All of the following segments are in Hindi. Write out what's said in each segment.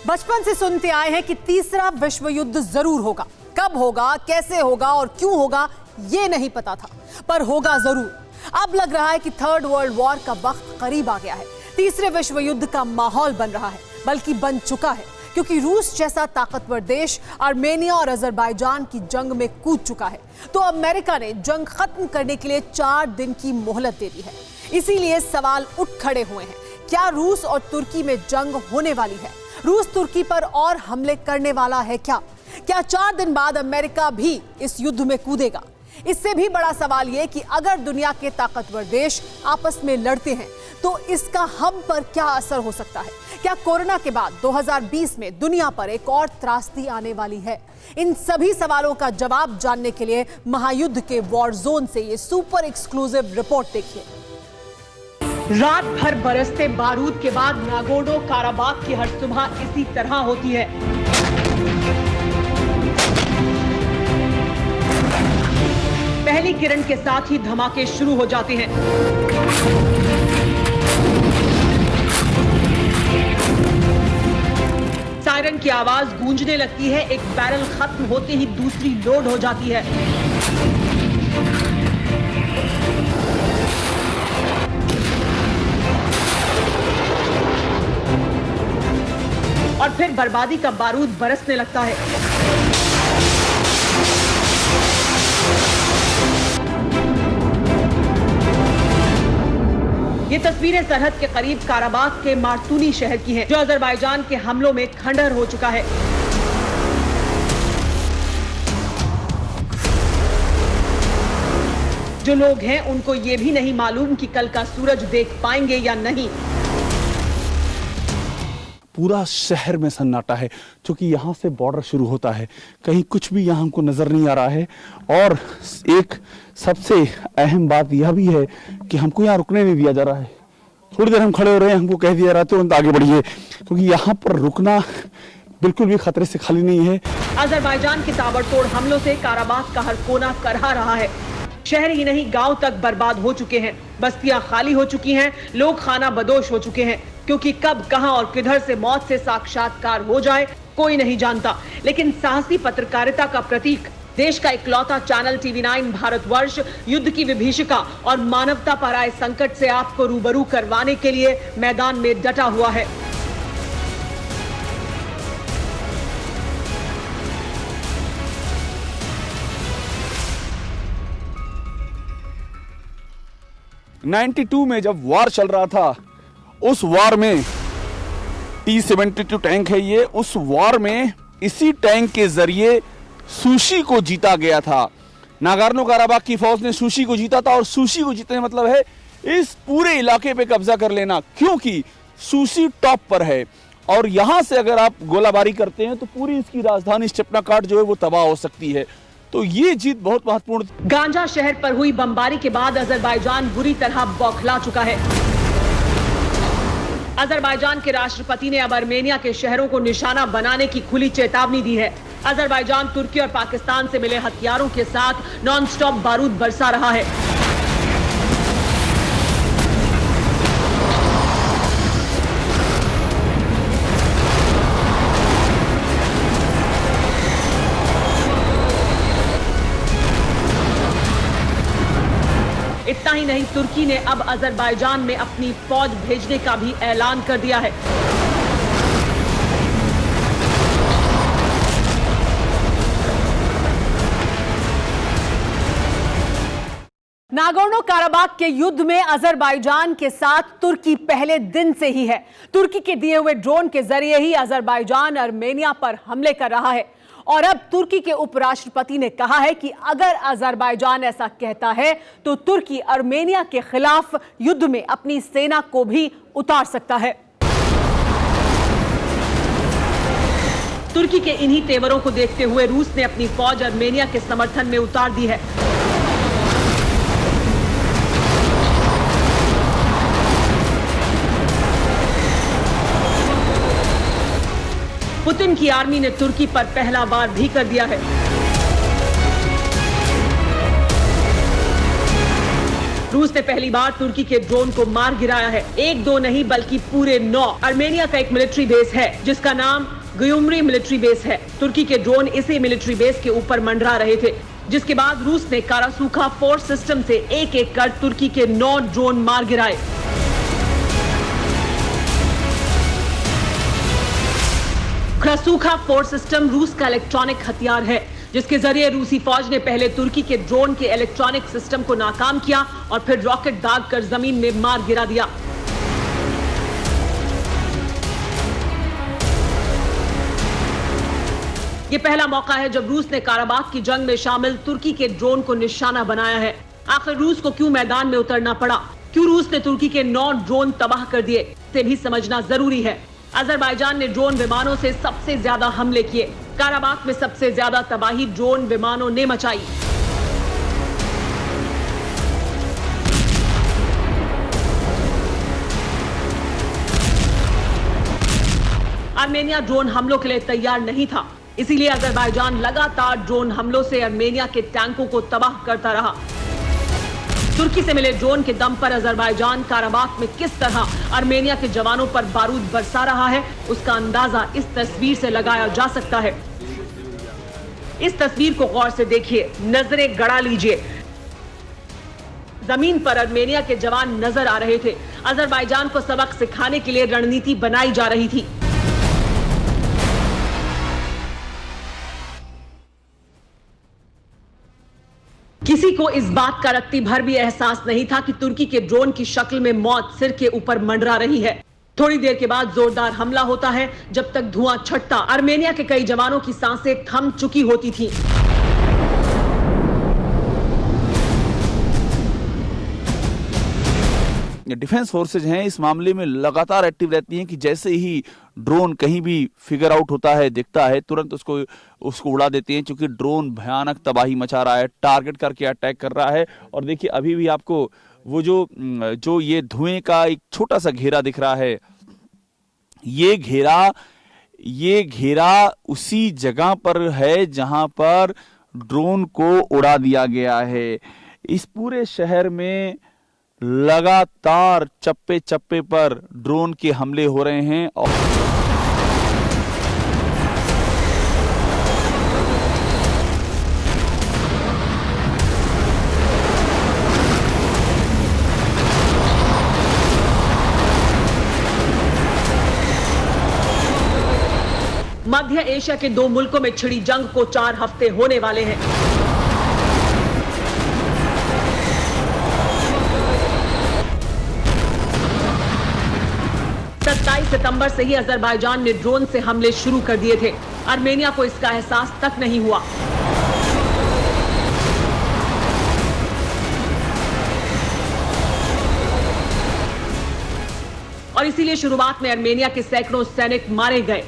बचपन से सुनते आए हैं कि तीसरा विश्व युद्ध जरूर होगा। कब होगा, कैसे होगा और क्यों होगा ये नहीं पता था, पर होगा जरूर। अब लग रहा है कि थर्ड वर्ल्ड वॉर का वक्त करीब आ गया है। तीसरे विश्व युद्ध का माहौल बन रहा है, बल्कि बन चुका है, क्योंकि रूस जैसा ताकतवर देश आर्मेनिया और अजरबैजान की जंग में कूद चुका है। तो अमेरिका ने जंग खत्म करने के लिए 4 दिन की मोहलत दे दी है। इसीलिए सवाल उठ खड़े हुए हैं, क्या रूस और तुर्की में जंग होने वाली है? रूस तुर्की पर और हमले करने वाला है क्या? क्या 4 दिन बाद अमेरिका भी इस युद्ध में कूदेगा? इससे भी बड़ा सवाल यह कि अगर दुनिया के ताकतवर देश आपस में लड़ते हैं तो इसका हम पर क्या असर हो सकता है? क्या कोरोना के बाद 2020 में दुनिया पर एक और त्रासदी आने वाली है? इन सभी सवालों का जवाब जानने के लिए महायुद्ध के वॉर जोन से ये सुपर एक्सक्लूसिव रिपोर्ट देखिए। रात भर बरसते बारूद के बाद नागोर्नो काराबाख की हर सुबह इसी तरह होती है। पहली किरण के साथ ही धमाके शुरू हो जाते हैं। सायरन की आवाज गूंजने लगती है। एक बैरल खत्म होते ही दूसरी लोड हो जाती है। और फिर बर्बादी का बारूद बरसने लगता है। ये तस्वीरें सरहद के करीब काराबाख के मार्तूनी शहर की हैं, जो अजरबैजान के हमलों में खंडहर हो चुका है। जो लोग हैं उनको ये भी नहीं मालूम कि कल का सूरज देख पाएंगे या नहीं। पूरा शहर में सन्नाटा है, क्योंकि यहाँ से बॉर्डर शुरू होता है। कहीं कुछ भी यहाँ हमको नजर नहीं आ रहा है। और एक सबसे अहम बात यह भी है कि हमको यहाँ रुकने नहीं दिया जा रहा है। थोड़ी देर हम खड़े हो रहे हैं, हमको कह दिया रहा है तुरंत आगे बढ़िए, क्योंकि यहाँ पर रुकना बिल्कुल भी खतरे से खाली नहीं है। अजरबैजान के ताबड़तोड़ हमलों से काराबाख का हर कोना करहा रहा है। शहर ही नहीं, गांव तक बर्बाद हो चुके हैं। बस्तियां खाली हो चुकी हैं। लोग खाना बदोश हो चुके हैं, क्योंकि कब, कहां और किधर से मौत से साक्षात्कार हो जाए कोई नहीं जानता। लेकिन साहसी पत्रकारिता का प्रतीक, देश का इकलौता चैनल TV9 भारतवर्ष युद्ध की विभीषिका और मानवता पर आए संकट से आपको रूबरू करवाने के लिए मैदान में डटा हुआ है। '92 में जब वॉर चल रहा था, उस वॉर में T-72 टैंक है ये, उस वॉर में इसी टैंक के जरिए सूशी को जीता गया था। नागोर्नो काराबाख की फौज ने सूशी को जीता था, और सूशी को जीतने मतलब है इस पूरे इलाके पे कब्जा कर लेना, क्योंकि सूशी टॉप पर है। और यहां से अगर आप गोलाबारी करते हैं तो पूरी इसकी राजधानी स्टेपनाकार्ड जो है वो तबाह हो सकती है। तो ये जीत बहुत महत्वपूर्ण। गांजा शहर पर हुई बमबारी के बाद अजरबैजान बुरी तरह बौखला चुका है। अजरबैजान के राष्ट्रपति ने अब आर्मेनिया के शहरों को निशाना बनाने की खुली चेतावनी दी है। अजरबैजान तुर्की और पाकिस्तान से मिले हथियारों के साथ नॉनस्टॉप बारूद बरसा रहा है। इतना ही नहीं, तुर्की ने अब अजरबैजान में अपनी फौज भेजने का भी ऐलान कर दिया है। नागोर्नो काराबाख के युद्ध में अजरबैजान के साथ तुर्की पहले दिन से ही है। तुर्की के दिए हुए ड्रोन के जरिए ही अजरबैजान आर्मेनिया पर हमले कर रहा है। और अब तुर्की के उपराष्ट्रपति ने कहा है कि अगर अजरबैजान ऐसा कहता है तो तुर्की आर्मेनिया के खिलाफ युद्ध में अपनी सेना को भी उतार सकता है। तुर्की के इन्हीं तेवरों को देखते हुए रूस ने अपनी फौज आर्मेनिया के समर्थन में उतार दी है। पुतिन की आर्मी ने तुर्की पर पहला वार भी कर दिया है। रूस ने पहली बार तुर्की के ड्रोन को मार गिराया है। 1-2 नहीं बल्कि पूरे 9। आर्मेनिया का एक मिलिट्री बेस है जिसका नाम गुयुमरी मिलिट्री बेस है। तुर्की के ड्रोन इसी मिलिट्री बेस के ऊपर मंडरा रहे थे, जिसके बाद रूस ने कारासूखा फोर्स सिस्टम से एक-एक कर तुर्की के 9 ड्रोन मार गिराए। कारासूखा फोर्स सिस्टम रूस का इलेक्ट्रॉनिक हथियार है, जिसके जरिए रूसी फौज ने पहले तुर्की के ड्रोन के इलेक्ट्रॉनिक सिस्टम को नाकाम किया और फिर रॉकेट दागकर जमीन में मार गिरा दिया। ये पहला मौका है जब रूस ने काराबाख की जंग में शामिल तुर्की के ड्रोन को निशाना बनाया है। आखिर रूस को क्यों मैदान में उतरना पड़ा? क्यों रूस ने तुर्की के 9 ड्रोन तबाह कर दिए? इसे भी समझना जरूरी है। अजरबैजान ने ड्रोन विमानों से सबसे ज्यादा हमले किए। काराबाख में सबसे ज्यादा तबाही ड्रोन विमानों ने मचाई। आर्मेनिया ड्रोन हमलों के लिए तैयार नहीं था, इसीलिए अजरबैजान लगातार ड्रोन हमलों से आर्मेनिया के टैंकों को तबाह करता रहा। तुर्की से मिले ड्रोन के दम पर अजरबैजान काराबाख में किस तरह आर्मेनिया के जवानों पर बारूद बरसा रहा है, उसका अंदाजा इस तस्वीर से लगाया जा सकता है। इस तस्वीर को गौर से देखिए, नजरें गड़ा लीजिए। जमीन पर आर्मेनिया के जवान नजर आ रहे थे। अजरबैजान को सबक सिखाने के लिए रणनीति बनाई जा रही थी। किसी को इस बात का रत्ती भर भी एहसास नहीं था कि तुर्की के ड्रोन की शक्ल में मौत सिर के ऊपर मंडरा रही है। थोड़ी देर के बाद जोरदार हमला होता है। जब तक धुआं छटता, आर्मेनिया के कई जवानों की सांसें थम चुकी होती थीं। डिफेंस फोर्सेज हैं इस मामले में लगातार एक्टिव रहती हैं कि जैसे ही ड्रोन कहीं भी फिगर आउट होता है, दिखता है, तुरंत उसको उड़ा देती हैं, क्योंकि ड्रोन भयानक तबाही मचा रहा है, टारगेट करके अटैक कर रहा है। और देखिए अभी भी आपको वो जो ये धुएं का एक छोटा सा घेरा दिख रहा है, ये घेरा उसी जगह पर है जहां पर ड्रोन को उड़ा दिया गया है। इस पूरे शहर में लगातार चप्पे चप्पे पर ड्रोन के हमले हो रहे हैं। और 'मध्य एशिया के 2 मुल्कों में छिड़ी जंग को 4 हफ्ते होने वाले हैं। सितंबर से ही अजरबैजान ने ड्रोन से हमले शुरू कर दिए थे। आर्मेनिया को इसका एहसास तक नहीं हुआ। और इसीलिए शुरुआत में आर्मेनिया के सैकड़ों सैनिक मारे गए।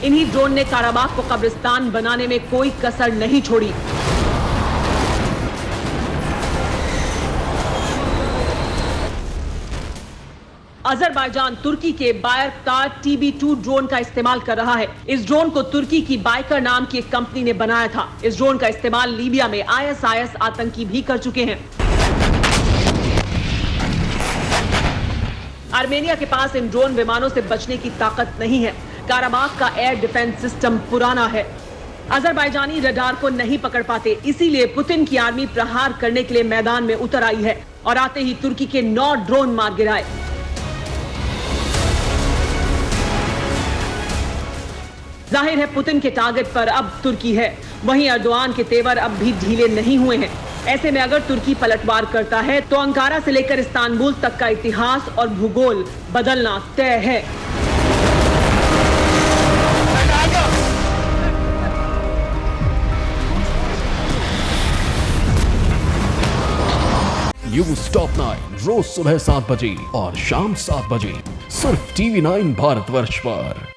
इन्हीं ड्रोन ने काराबाख को कब्रिस्तान बनाने में कोई कसर नहीं छोड़ी। अजरबैजान तुर्की के बायरक्तार TB2 ड्रोन का इस्तेमाल कर रहा है। इस ड्रोन को तुर्की की बाइकर नाम की एक कंपनी ने बनाया था। इस ड्रोन का इस्तेमाल लीबिया में ISIS आतंकी भी कर चुके हैं। आर्मेनिया के पास इन ड्रोन विमानों से बचने की ताकत नहीं है। काराबाख का एयर डिफेंस सिस्टम पुराना है। अजरबैजानी रडार को नहीं पकड़ पाते, इसीलिए पुतिन की आर्मी प्रहार करने के लिए मैदान में उतर आई है और आते ही तुर्की के 9 ड्रोन मार गिराए। जाहिर है पुतिन के टारगेट पर अब तुर्की है। वहीं अर्दोआन के तेवर अब भी ढीले नहीं हुए हैं। ऐसे में अगर तुर्की पलटवार करता है तो अंकारा से लेकर इस्तांबुल तक का इतिहास और भूगोल बदलना तय है। न्यूज टॉप 9 रोज सुबह 7 बजे और शाम 7 बजे सिर्फ TV9 भारतवर्ष पर।